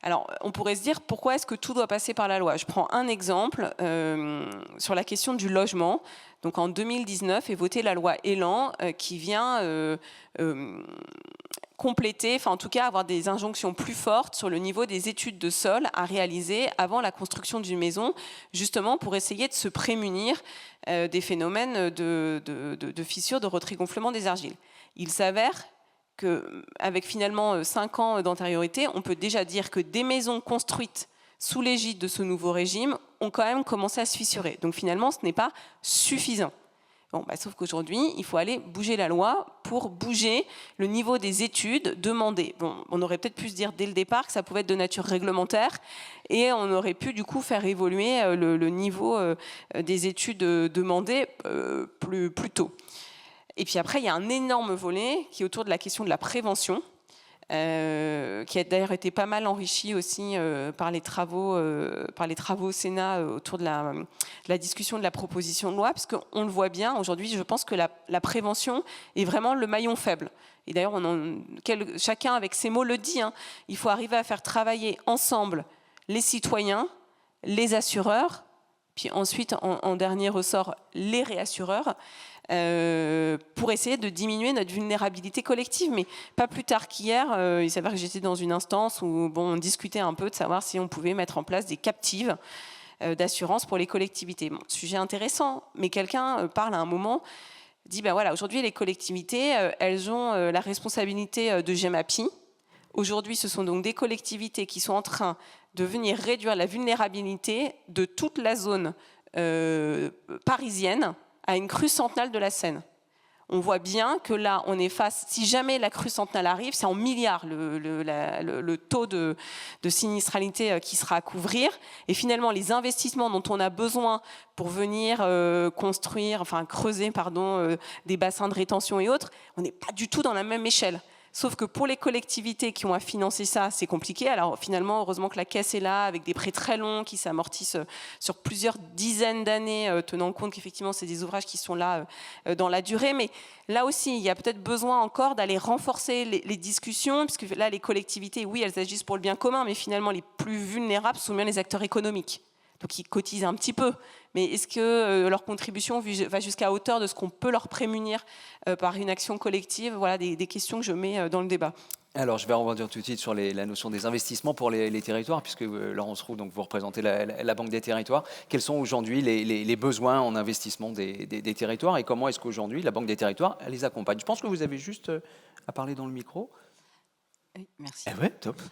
alors, on pourrait se dire, pourquoi est-ce que tout doit passer par la loi? Je prends un exemple sur la question du logement. Donc, en 2019 est votée la loi Elan qui vient compléter, enfin en tout cas avoir des injonctions plus fortes sur le niveau des études de sol à réaliser avant la construction d'une maison, justement pour essayer de se prémunir des phénomènes de fissures, de retrait-gonflement des argiles. Il s'avère qu'avec finalement 5 ans d'antériorité, on peut déjà dire que des maisons construites sous l'égide de ce nouveau régime ont quand même commencé à se fissurer. Donc finalement, ce n'est pas suffisant. Bon, sauf qu'aujourd'hui, il faut aller bouger la loi pour bouger le niveau des études demandées. Bon, on aurait peut-être pu se dire dès le départ que ça pouvait être de nature réglementaire et on aurait pu du coup faire évoluer le niveau des études demandées plus tôt. Et puis après, il y a un énorme volet qui est autour de la question de la prévention, qui a d'ailleurs été pas mal enrichi aussi par les travaux au Sénat autour de la discussion de la proposition de loi, parce qu'on le voit bien, aujourd'hui, je pense que la prévention est vraiment le maillon faible. Et d'ailleurs, chacun avec ses mots le dit, hein, il faut arriver à faire travailler ensemble les citoyens, les assureurs, puis ensuite, en dernier ressort, les réassureurs, pour essayer de diminuer notre vulnérabilité collective. Mais pas plus tard qu'hier, il s'avère que j'étais dans une instance où on discutait un peu de savoir si on pouvait mettre en place des captives d'assurance pour les collectivités. Bon, sujet intéressant, mais quelqu'un parle à un moment, dit ben voilà, aujourd'hui les collectivités, elles ont la responsabilité de GEMAPI. Aujourd'hui, ce sont donc des collectivités qui sont en train de venir réduire la vulnérabilité de toute la zone parisienne à une crue centenale de la Seine. On voit bien que là, on est face, si jamais la crue centenale arrive, c'est en milliards le taux de sinistralité qui sera à couvrir. Et finalement, les investissements dont on a besoin pour venir creuser des bassins de rétention et autres, on n'est pas du tout dans la même échelle. Sauf que pour les collectivités qui ont à financer ça, c'est compliqué. Alors finalement, heureusement que la caisse est là, avec des prêts très longs qui s'amortissent sur plusieurs dizaines d'années, tenant compte qu'effectivement, c'est des ouvrages qui sont là dans la durée. Mais là aussi, il y a peut-être besoin encore d'aller renforcer les discussions, puisque là, les collectivités, oui, elles agissent pour le bien commun, mais finalement, les plus vulnérables sont bien les acteurs économiques. Donc ils cotisent un petit peu, mais est-ce que leur contribution va jusqu'à hauteur de ce qu'on peut leur prémunir par une action collective? Voilà des questions que je mets dans le débat. Alors, je vais rebondir tout de suite sur la notion des investissements pour les territoires, puisque Laurence Roux, donc vous représentez la Banque des territoires. Quels sont aujourd'hui les besoins en investissement des territoires et comment est-ce qu'aujourd'hui la Banque des territoires les accompagne? Je pense que vous avez juste à parler dans le micro. Oui, merci. Ouais, top.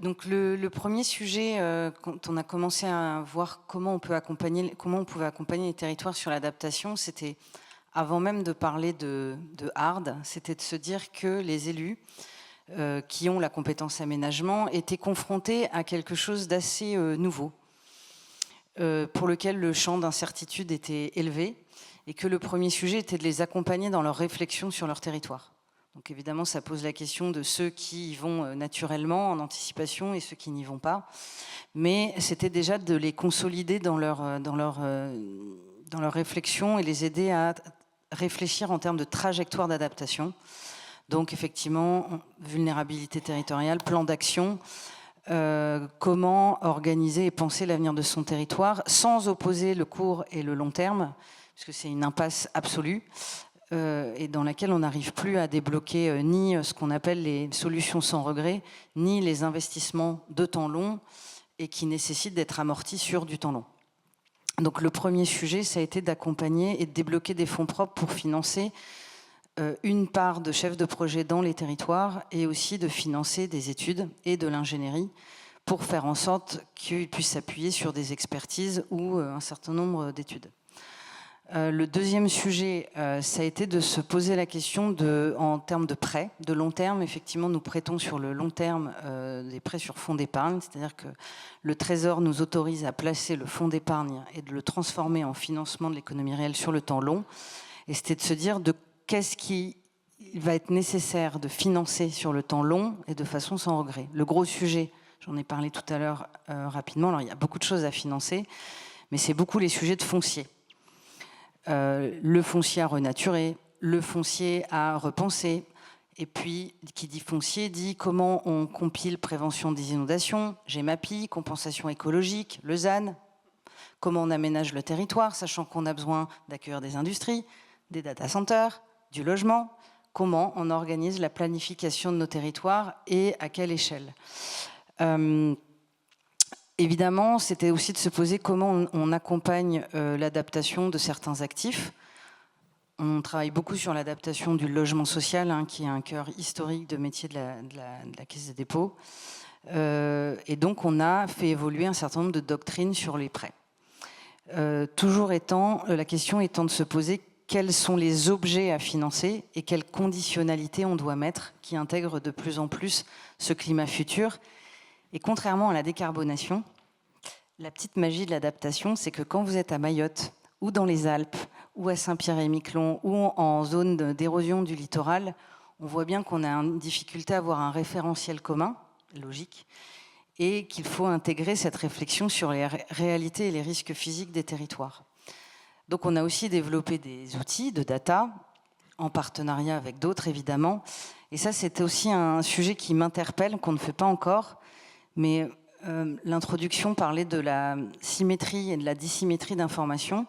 Donc le premier sujet, quand on a commencé à voir comment on pouvait accompagner les territoires sur l'adaptation, c'était, avant même de parler de hard, c'était de se dire que les élus qui ont la compétence aménagement étaient confrontés à quelque chose d'assez nouveau, pour lequel le champ d'incertitude était élevé, et que le premier sujet était de les accompagner dans leur réflexion sur leur territoire. Donc évidemment, ça pose la question de ceux qui y vont naturellement, en anticipation, et ceux qui n'y vont pas. Mais c'était déjà de les consolider dans leur réflexion et les aider à réfléchir en termes de trajectoire d'adaptation. Donc effectivement, vulnérabilité territoriale, plan d'action, comment organiser et penser l'avenir de son territoire sans opposer le court et le long terme, puisque c'est une impasse absolue. Et dans laquelle on n'arrive plus à débloquer ni ce qu'on appelle les solutions sans regret, ni les investissements de temps long et qui nécessitent d'être amortis sur du temps long. Donc le premier sujet, ça a été d'accompagner et de débloquer des fonds propres pour financer une part de chefs de projet dans les territoires et aussi de financer des études et de l'ingénierie pour faire en sorte qu'ils puissent s'appuyer sur des expertises ou un certain nombre d'études. Le deuxième sujet, ça a été de se poser la question en termes de prêts, de long terme. Effectivement, nous prêtons sur le long terme des prêts sur fonds d'épargne, c'est-à-dire que le Trésor nous autorise à placer le fonds d'épargne et de le transformer en financement de l'économie réelle sur le temps long. Et c'était de se dire qu'est-ce qui va être nécessaire de financer sur le temps long et de façon sans regret. Le gros sujet, j'en ai parlé tout à l'heure rapidement, alors il y a beaucoup de choses à financer, mais c'est beaucoup les sujets de foncier. Le foncier à renaturer, le foncier à repenser, et puis qui dit foncier dit comment on compile prévention des inondations, GEMAPI, compensation écologique, le ZAN, comment on aménage le territoire, sachant qu'on a besoin d'accueillir des industries, des data centers, du logement, comment on organise la planification de nos territoires et à quelle échelle. Évidemment, c'était aussi de se poser comment on accompagne l'adaptation de certains actifs. On travaille beaucoup sur l'adaptation du logement social, qui est un cœur historique de métier de la Caisse des dépôts. Et donc, on a fait évoluer un certain nombre de doctrines sur les prêts. Toujours la question étant de se poser quels sont les objets à financer et quelles conditionnalités on doit mettre qui intègrent de plus en plus ce climat futur. Et contrairement à la décarbonation, la petite magie de l'adaptation, c'est que quand vous êtes à Mayotte ou dans les Alpes ou à Saint-Pierre-et-Miquelon, ou en zone d'érosion du littoral, on voit bien qu'on a une difficulté à avoir un référentiel commun, logique, et qu'il faut intégrer cette réflexion sur les réalités et les risques physiques des territoires. Donc on a aussi développé des outils de data, en partenariat avec d'autres évidemment, et ça c'est aussi un sujet qui m'interpelle, qu'on ne fait pas encore, mais l'introduction parlait de la symétrie et de la dissymétrie d'informations.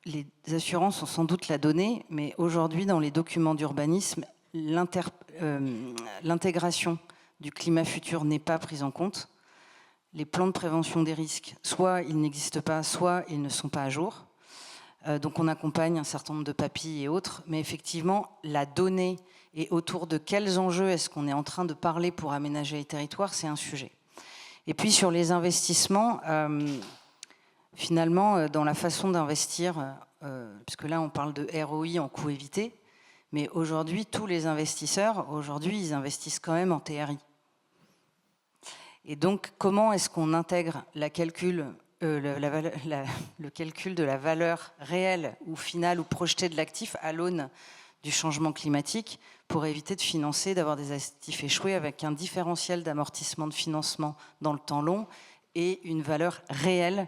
Les assurances ont sans doute la donnée, mais aujourd'hui, dans les documents d'urbanisme, l'intégration du climat futur n'est pas prise en compte. Les plans de prévention des risques, soit ils n'existent pas, soit ils ne sont pas à jour. Donc on accompagne un certain nombre de papilles et autres, mais effectivement, la donnée et autour de quels enjeux est-ce qu'on est en train de parler pour aménager les territoires, c'est un sujet. Et puis sur les investissements, finalement, dans la façon d'investir, puisque là on parle de ROI en coût évité, mais aujourd'hui, tous les investisseurs, aujourd'hui, ils investissent quand même en TRI. Et donc, comment est-ce qu'on intègre le calcul de la valeur réelle ou finale ou projetée de l'actif à l'aune du changement climatique pour éviter de financer, d'avoir des actifs échoués avec un différentiel d'amortissement de financement dans le temps long et une valeur réelle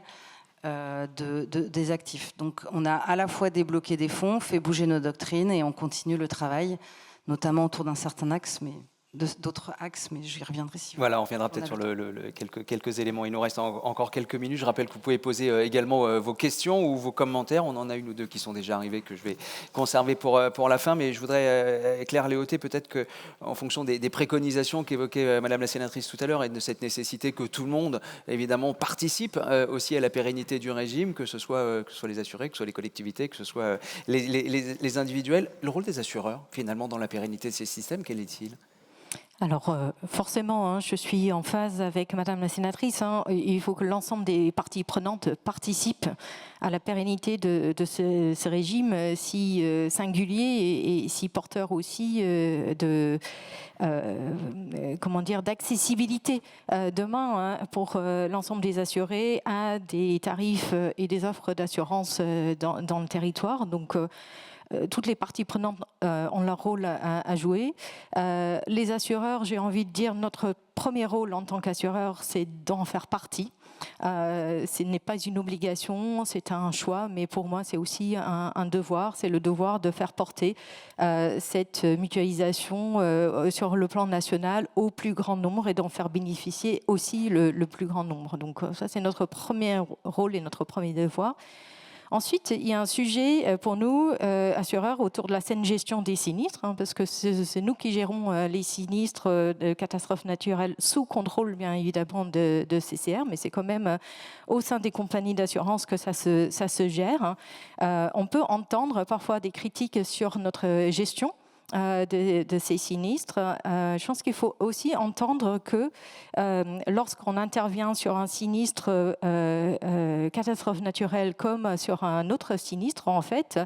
des actifs. Donc on a à la fois débloqué des fonds, fait bouger nos doctrines et on continue le travail, notamment autour d'un certain axe, mais d'autres axes, mais j'y reviendrai si vous. Voilà, on reviendra peut-être sur quelques éléments. Il nous reste encore quelques minutes. Je rappelle que vous pouvez poser également vos questions ou vos commentaires. On en a une ou deux qui sont déjà arrivés que je vais conserver pour la fin, mais je voudrais, Claire Léoté, peut-être qu'en fonction des préconisations qu'évoquait Madame la sénatrice tout à l'heure et de cette nécessité que tout le monde, évidemment, participe aussi à la pérennité du régime, que ce soit les assurés, que ce soit les collectivités, que ce soit les individuels. Le rôle des assureurs, finalement, dans la pérennité de ces systèmes, quel est-il ? Alors forcément, je suis en phase avec Madame la sénatrice. Il faut que l'ensemble des parties prenantes participent à la pérennité de ce régime si singulier et si porteur aussi d'accessibilité demain pour l'ensemble des assurés à des tarifs et des offres d'assurance dans le territoire. Donc toutes les parties prenantes ont leur rôle à jouer. Les assureurs, j'ai envie de dire, notre premier rôle en tant qu'assureur, c'est d'en faire partie. Ce n'est pas une obligation, c'est un choix, mais pour moi, c'est aussi un devoir. C'est le devoir de faire porter cette mutualisation sur le plan national au plus grand nombre et d'en faire bénéficier aussi le plus grand nombre. Donc ça, c'est notre premier rôle et notre premier devoir. Ensuite, il y a un sujet pour nous, assureurs, autour de la saine gestion des sinistres, parce que c'est nous qui gérons les sinistres de catastrophes naturelles sous contrôle, bien évidemment, de CCR, mais c'est quand même au sein des compagnies d'assurance que ça se gère. On peut entendre parfois des critiques sur notre gestion de ces sinistres. Je pense qu'il faut aussi entendre que lorsqu'on intervient sur un sinistre catastrophe naturelle comme sur un autre sinistre, en fait,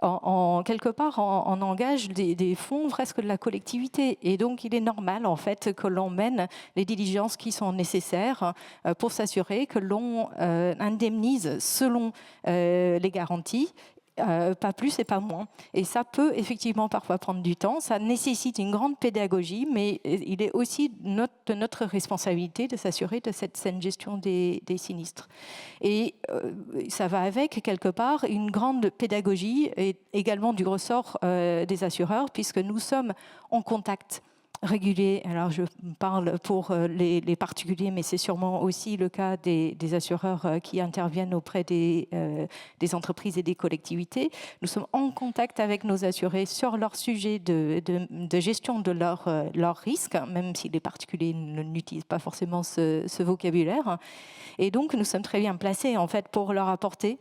quelque part, on engage des fonds presque de la collectivité. Et donc, il est normal, en fait, que l'on mène les diligences qui sont nécessaires pour s'assurer que l'on indemnise selon les garanties. Pas plus et pas moins. Et ça peut effectivement parfois prendre du temps. Ça nécessite une grande pédagogie, mais il est aussi de notre responsabilité de s'assurer de cette saine gestion des sinistres. Et ça va avec, quelque part, une grande pédagogie et également du ressort des assureurs, puisque nous sommes en contact régulier. Alors je parle pour les particuliers, mais c'est sûrement aussi le cas des assureurs qui interviennent auprès des entreprises et des collectivités. Nous sommes en contact avec nos assurés sur leur sujet de gestion de leurs risques, même si les particuliers n'utilisent pas forcément ce vocabulaire. Et donc nous sommes très bien placés en fait pour leur apporter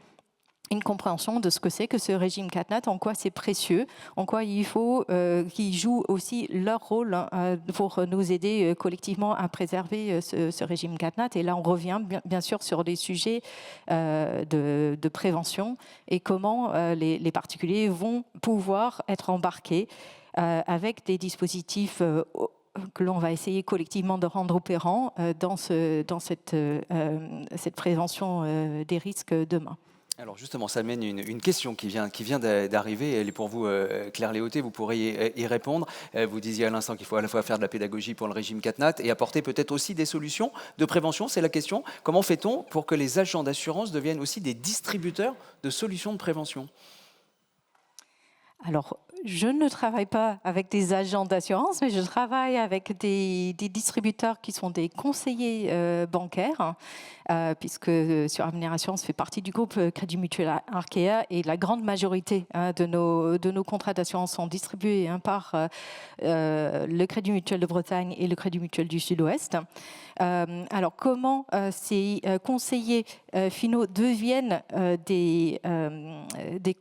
une compréhension de ce que c'est que ce régime CatNat, en quoi c'est précieux, en quoi il faut qu'ils jouent aussi leur rôle pour nous aider collectivement à préserver ce régime CatNat. Et là, on revient bien sûr sur des sujets de prévention et comment les particuliers vont pouvoir être embarqués avec des dispositifs que l'on va essayer collectivement de rendre opérants dans cette prévention des risques demain. Alors justement, ça mène une question qui vient d'arriver. Elle est pour vous, Claire Léoté, vous pourrez y répondre. Vous disiez à l'instant qu'il faut à la fois faire de la pédagogie pour le régime CatNat et apporter peut-être aussi des solutions de prévention. C'est la question. Comment fait-on pour que les agents d'assurance deviennent aussi des distributeurs de solutions de prévention ? Alors, je ne travaille pas avec des agents d'assurance, mais je travaille avec des distributeurs qui sont des conseillers bancaires, puisque sur Avenir Assurance fait partie du groupe Crédit Mutuel Arkea et la grande majorité de nos contrats d'assurance sont distribués par le Crédit Mutuel de Bretagne et le Crédit Mutuel du Sud-Ouest. Alors, comment ces conseillers finaux deviennent des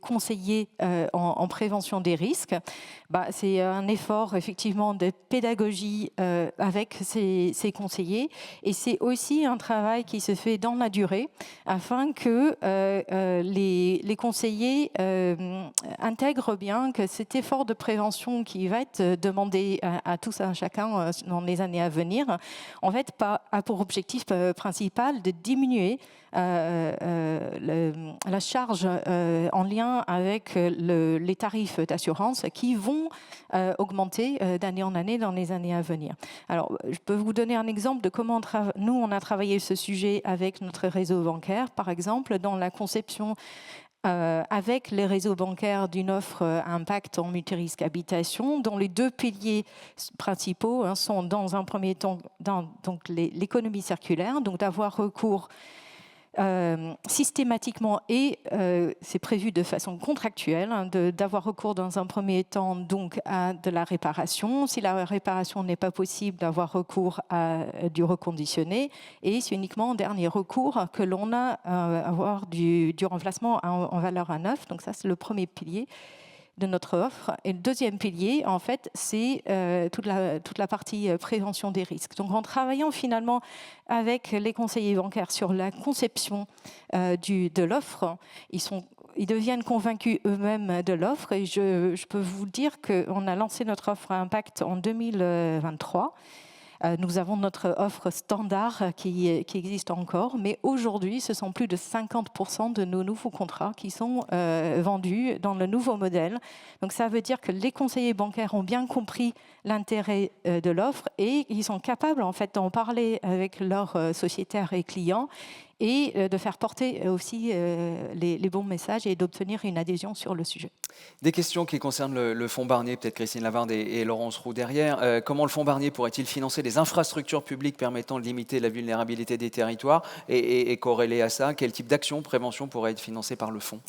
conseillers en prévention des risques? C'est un effort effectivement de pédagogie avec ces conseillers, et c'est aussi un travail qui se fait dans la durée afin que les conseillers intègrent bien que cet effort de prévention qui va être demandé à tous et à chacun dans les années à venir, en fait, a pour objectif principal de diminuer la charge en lien avec les tarifs d'assurance qui vont augmenter d'année en année dans les années à venir. Alors, je peux vous donner un exemple de comment nous, on a travaillé ce sujet avec notre réseau bancaire, par exemple, dans la conception avec les réseaux bancaires d'une offre impact en multirisque habitation, dont les deux piliers principaux sont dans un premier temps donc l'économie circulaire, donc d'avoir recours systématiquement et c'est prévu de façon contractuelle d'avoir recours dans un premier temps donc à de la réparation. Si la réparation n'est pas possible, d'avoir recours à du reconditionné, et c'est uniquement en dernier recours que l'on a avoir du remplacement en valeur à neuf. Donc ça, c'est le premier pilier de notre offre. Et le deuxième pilier, en fait, c'est toute la partie prévention des risques. Donc, en travaillant finalement avec les conseillers bancaires sur la conception de l'offre, ils deviennent convaincus eux-mêmes de l'offre. Et je peux vous dire qu'on a lancé notre offre à impact en 2023. Nous avons notre offre standard qui existe encore, mais aujourd'hui, ce sont plus de 50% de nos nouveaux contrats qui sont vendus dans le nouveau modèle. Donc ça veut dire que les conseillers bancaires ont bien compris l'intérêt de l'offre et ils sont capables en fait d'en parler avec leurs sociétaires et clients et de faire porter aussi les bons messages et d'obtenir une adhésion sur le sujet. Des questions qui concernent le fonds Barnier, peut-être Christine Lavarde et Laurence Roux derrière. Comment le fonds Barnier pourrait-il financer des infrastructures publiques permettant de limiter la vulnérabilité des territoires et corrélé à ça, quel type d'action, prévention pourrait être financée par le fonds ?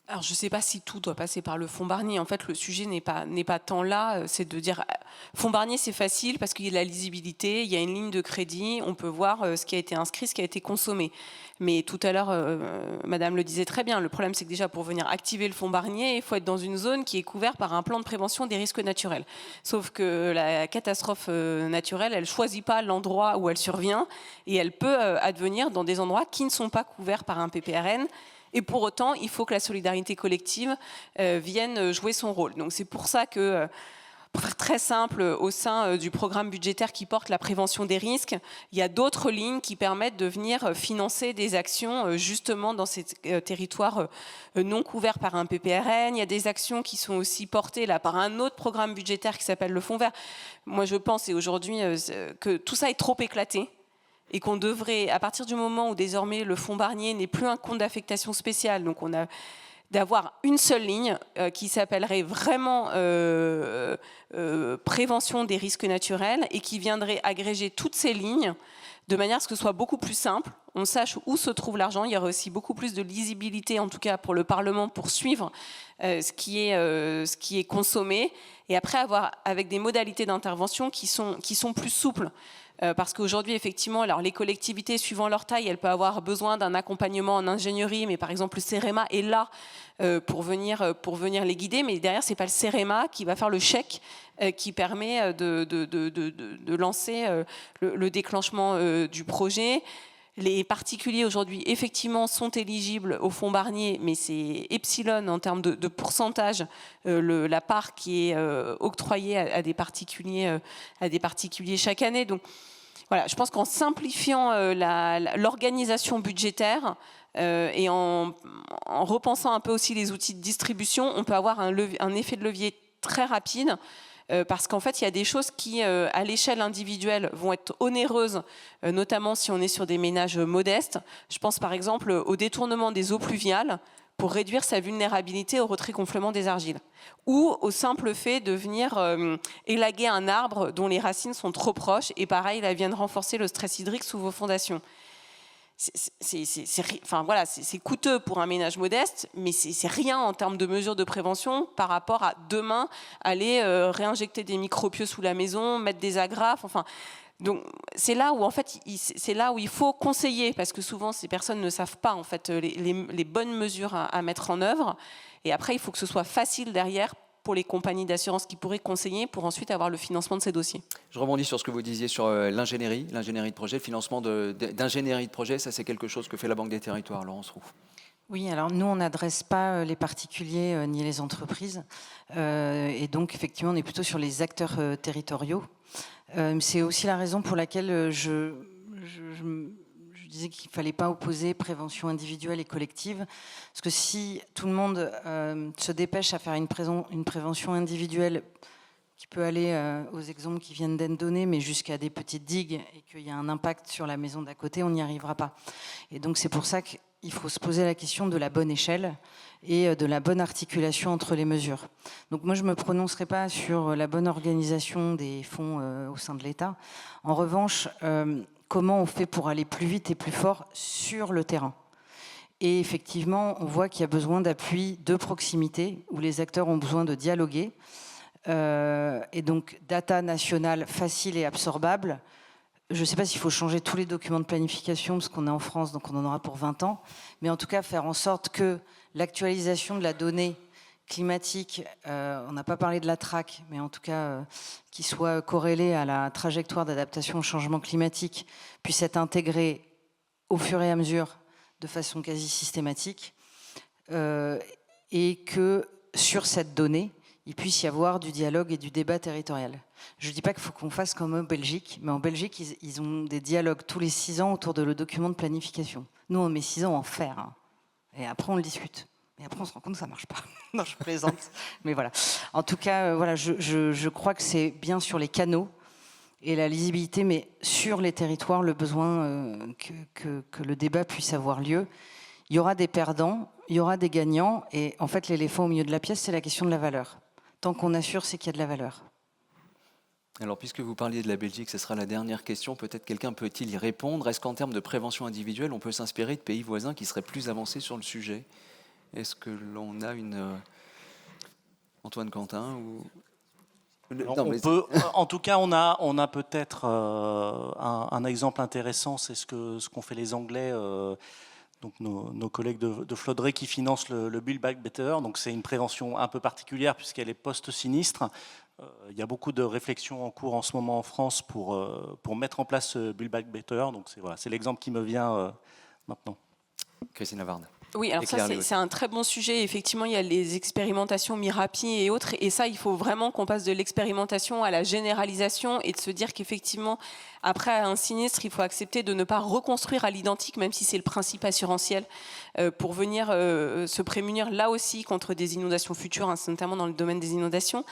Alors, je ne sais pas si tout doit passer par le fonds Barnier. En fait, le sujet n'est pas tant là. C'est de dire, fonds Barnier, c'est facile parce qu'il y a de la lisibilité, il y a une ligne de crédit, on peut voir ce qui a été inscrit, ce qui a été consommé. Mais tout à l'heure, Madame le disait très bien, le problème, c'est que déjà, pour venir activer le fonds Barnier, il faut être dans une zone qui est couverte par un plan de prévention des risques naturels. Sauf que la catastrophe naturelle, elle ne choisit pas l'endroit où elle survient et elle peut advenir dans des endroits qui ne sont pas couverts par un PPRN. Et pour autant, il faut que la solidarité collective vienne jouer son rôle. Donc c'est pour ça que, pour faire très simple, au sein du programme budgétaire qui porte la prévention des risques, il y a d'autres lignes qui permettent de venir financer des actions justement dans ces territoires non couverts par un PPRN. Il y a des actions qui sont aussi portées là, par un autre programme budgétaire qui s'appelle le Fonds vert. Moi, je pense, et aujourd'hui, que tout ça est trop éclaté. Et qu'on devrait, à partir du moment où désormais le fonds Barnier n'est plus un compte d'affectation spéciale, donc on a d'avoir une seule ligne qui s'appellerait vraiment prévention des risques naturels et qui viendrait agréger toutes ces lignes de manière à ce que ce soit beaucoup plus simple, on sache où se trouve l'argent, il y aurait aussi beaucoup plus de lisibilité en tout cas pour le Parlement pour suivre ce qui est consommé et après avoir avec des modalités d'intervention qui sont plus souples. Parce qu'aujourd'hui, effectivement, alors les collectivités, suivant leur taille, elles peuvent avoir besoin d'un accompagnement en ingénierie, mais par exemple, le CEREMA est là pour venir les guider, mais derrière, ce n'est pas le CEREMA qui va faire le chèque qui permet de lancer le déclenchement du projet. Les particuliers, aujourd'hui, effectivement, sont éligibles au fonds Barnier, mais c'est epsilon en termes de pourcentage, la part qui est octroyée à des particuliers chaque année. Donc, voilà, je pense qu'en simplifiant l'organisation budgétaire, et en repensant un peu aussi les outils de distribution, on peut avoir un effet de levier très rapide. Parce qu'en fait, il y a des choses qui, à l'échelle individuelle, vont être onéreuses, notamment si on est sur des ménages modestes. Je pense par exemple au détournement des eaux pluviales pour réduire sa vulnérabilité au retrait-gonflement des argiles, ou au simple fait de venir élaguer un arbre dont les racines sont trop proches, et pareil, là, viennent renforcer le stress hydrique sous vos fondations. C'est coûteux pour un ménage modeste, mais c'est rien en termes de mesures de prévention par rapport à demain aller réinjecter des micropieux sous la maison, mettre des agrafes. Enfin, donc c'est là où en fait il faut conseiller, parce que souvent ces personnes ne savent pas en fait les bonnes mesures à mettre en œuvre. Et après, il faut que ce soit facile derrière pour les compagnies d'assurance qui pourraient conseiller pour ensuite avoir le financement de ces dossiers. Je rebondis sur ce que vous disiez sur l'ingénierie de projet, le financement d'ingénierie de projet. Ça, c'est quelque chose que fait la Banque des Territoires, Laurence Roux. Oui, alors nous, on n'adresse pas les particuliers ni les entreprises. Et donc, effectivement, on est plutôt sur les acteurs territoriaux. C'est aussi la raison pour laquelle je disais qu'il ne fallait pas opposer prévention individuelle et collective. Parce que si tout le monde se dépêche à faire une prévention individuelle qui peut aller aux exemples qui viennent d'être donnés, mais jusqu'à des petites digues, et qu'il y a un impact sur la maison d'à côté, on n'y arrivera pas. Et donc c'est pour ça qu'il faut se poser la question de la bonne échelle et de la bonne articulation entre les mesures. Donc moi, je ne me prononcerai pas sur la bonne organisation des fonds au sein de l'État. En revanche, comment on fait pour aller plus vite et plus fort sur le terrain? Et effectivement, on voit qu'il y a besoin d'appui de proximité, où les acteurs ont besoin de dialoguer. Et donc, data nationale facile et absorbable. Je ne sais pas s'il faut changer tous les documents de planification, parce qu'on est en France, donc on en aura pour 20 ans. Mais en tout cas, faire en sorte que l'actualisation de la donnée climatique, on n'a pas parlé de la TRAC, mais en tout cas, qui soit corrélée à la trajectoire d'adaptation au changement climatique, puisse être intégrée au fur et à mesure, de façon quasi systématique, et que sur cette donnée, il puisse y avoir du dialogue et du débat territorial. Je ne dis pas qu'il faut qu'on fasse comme en Belgique, mais en Belgique, ils ont des dialogues tous les 6 ans autour de le document de planification. Nous, on met 6 ans à en faire, hein. Et après, on le discute. Et après, on se rend compte que ça ne marche pas. Non, je plaisante. Mais voilà. En tout cas, voilà, je crois que c'est bien sur les canaux et la lisibilité, mais sur les territoires, le besoin que le débat puisse avoir lieu. Il y aura des perdants, il y aura des gagnants. Et en fait, l'éléphant au milieu de la pièce, c'est la question de la valeur. Tant qu'on assure, c'est qu'il y a de la valeur. Alors, puisque vous parliez de la Belgique, ce sera la dernière question. Peut-être quelqu'un peut-il y répondre? Est-ce qu'en termes de prévention individuelle, on peut s'inspirer de pays voisins qui seraient plus avancés sur le sujet? Est-ce que l'on a une... Antoine Quentin ou... En tout cas, on a peut-être un exemple intéressant, c'est ce qu'ont fait les Anglais, donc nos collègues de Flodré qui financent le Build Back Better. Donc c'est une prévention un peu particulière puisqu'elle est post-sinistre. Il y a beaucoup de réflexions en cours en ce moment en France pour mettre en place ce Build Back Better. Donc c'est l'exemple qui me vient maintenant. Christine Lavarde. Oui, alors ça, c'est un très bon sujet. Effectivement, il y a les expérimentations MIRAPI et autres. Et ça, il faut vraiment qu'on passe de l'expérimentation à la généralisation et de se dire qu'effectivement, après un sinistre, il faut accepter de ne pas reconstruire à l'identique, même si c'est le principe assurantiel, pour venir se prémunir là aussi contre des inondations futures, hein, notamment dans le domaine des inondations.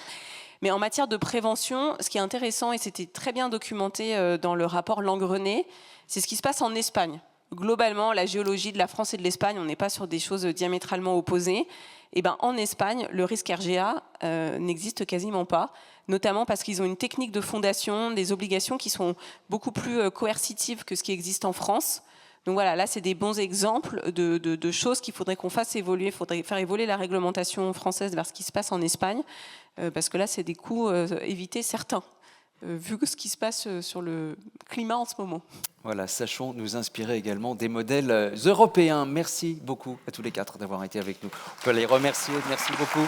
Mais en matière de prévention, ce qui est intéressant, et c'était très bien documenté dans le rapport Langrenay, c'est ce qui se passe en Espagne. Globalement, la géologie de la France et de l'Espagne, on n'est pas sur des choses diamétralement opposées. Et ben, en Espagne, le risque RGA n'existe quasiment pas, notamment parce qu'ils ont une technique de fondation, des obligations qui sont beaucoup plus coercitives que ce qui existe en France. Donc voilà, là, c'est des bons exemples de choses qu'il faudrait qu'on fasse évoluer. Il faudrait faire évoluer la réglementation française vers ce qui se passe en Espagne, parce que là, c'est des coûts évités certains, vu ce qui se passe sur le climat en ce moment. Voilà, sachons nous inspirer également des modèles européens. Merci beaucoup à tous les 4 d'avoir été avec nous. On peut les remercier. Merci beaucoup.